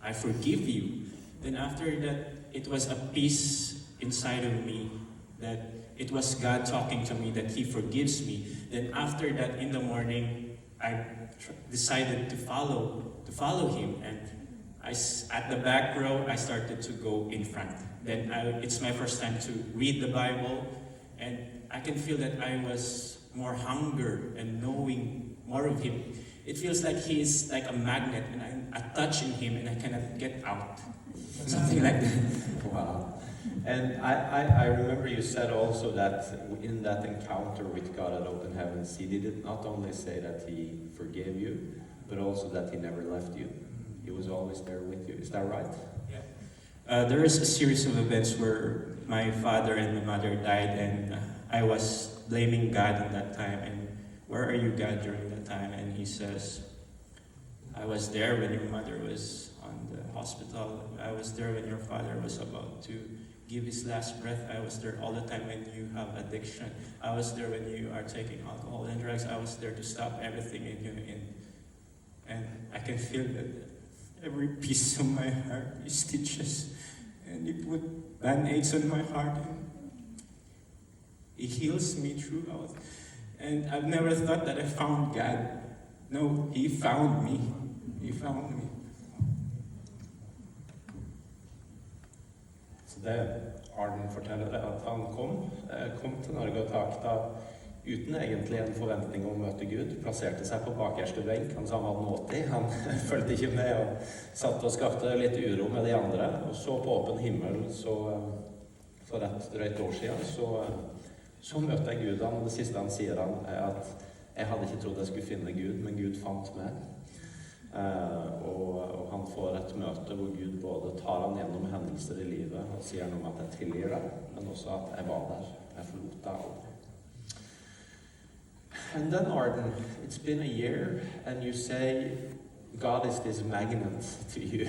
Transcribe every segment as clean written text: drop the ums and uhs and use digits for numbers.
I forgive you. Then after that, it was a peace inside of me that it was God talking to me that He forgives me. Then after that, in the morning, I decided to follow Him, and at the back row, I started to go in front. Then it's my first time to read the Bible, and I can feel that I was more hunger and knowing more of Him. It feels like He is like a magnet, and I touch in Him, and I cannot get out. Something like that. Wow. And I remember you said also that in that encounter with God at Open Heavens, He did not only say that He forgave you, but also that He never left you. He was always there with you. Is that right? Yeah. There is a series of events where my father and my mother died, and I was blaming God at that time. And where are you, God, during that time? And He says, I was there when your mother was on the hospital. I was there when your father was about to give his last breath. I was there all the time when you have addiction. I was there when you are taking alcohol and drugs. I was there to stop everything in you. And I can feel that every piece of my heart is stitches. And He put band-aids on my heart. And He heals me throughout. And I've never thought that I found God. No, He found me. He found me. Så det Arden forteller, er at han kom til Norge og takta uten egentlig en forventning om å møte Gud. Plasserte seg på bakerste benk. Han sa han var nåtig. Han følte ikke med og satt og skapte litt uro med de andre. Og så på åpen himmel, så for et drøyt år siden, så møtte jeg Gud han, og det siste han sier han, er at jeg hadde ikke trodd jeg skulle finne Gud, men Gud fant meg. Og han får et møte hvor Gud både tar han gjennom hendelser i livet og sier noe om at jeg tilgir deg, men også at jeg var der, jeg forlot deg aldri. And then Arden, it's been a year and you say God is this magnet to you,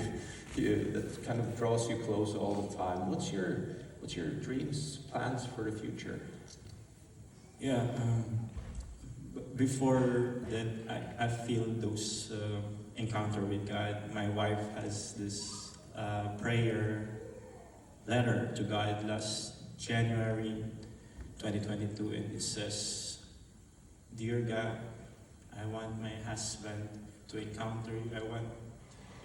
that kind of draws you close all the time. What's your dreams, plans for the future? Yeah, before that I feel those encounter with God. My wife has this prayer letter to God last January 2022, and it says, Dear God, I want my husband to encounter you. I want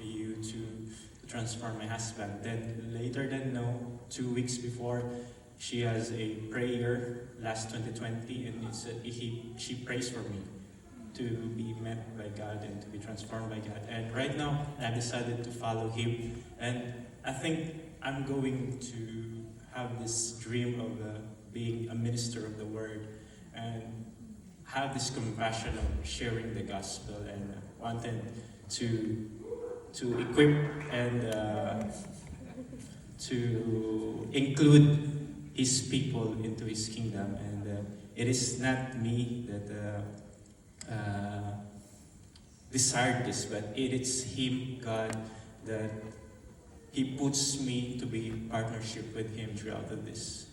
you to transform my husband. Then later than no, 2 weeks before, she has a prayer last 2020, and she prays for me to be met by God and to be transformed by God. And right now, I decided to follow Him. And I think I'm going to have this dream of being a minister of the Word and have this compassion of sharing the gospel and wanted to equip and to include His people into His kingdom. And it is not me that desired this, but it is Him, God, that He puts me to be in partnership with Him throughout this.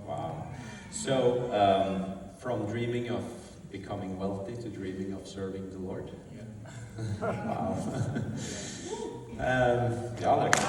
Wow. So, from dreaming of becoming wealthy to dreaming of serving the Lord? Yeah. Wow. Ja, det kan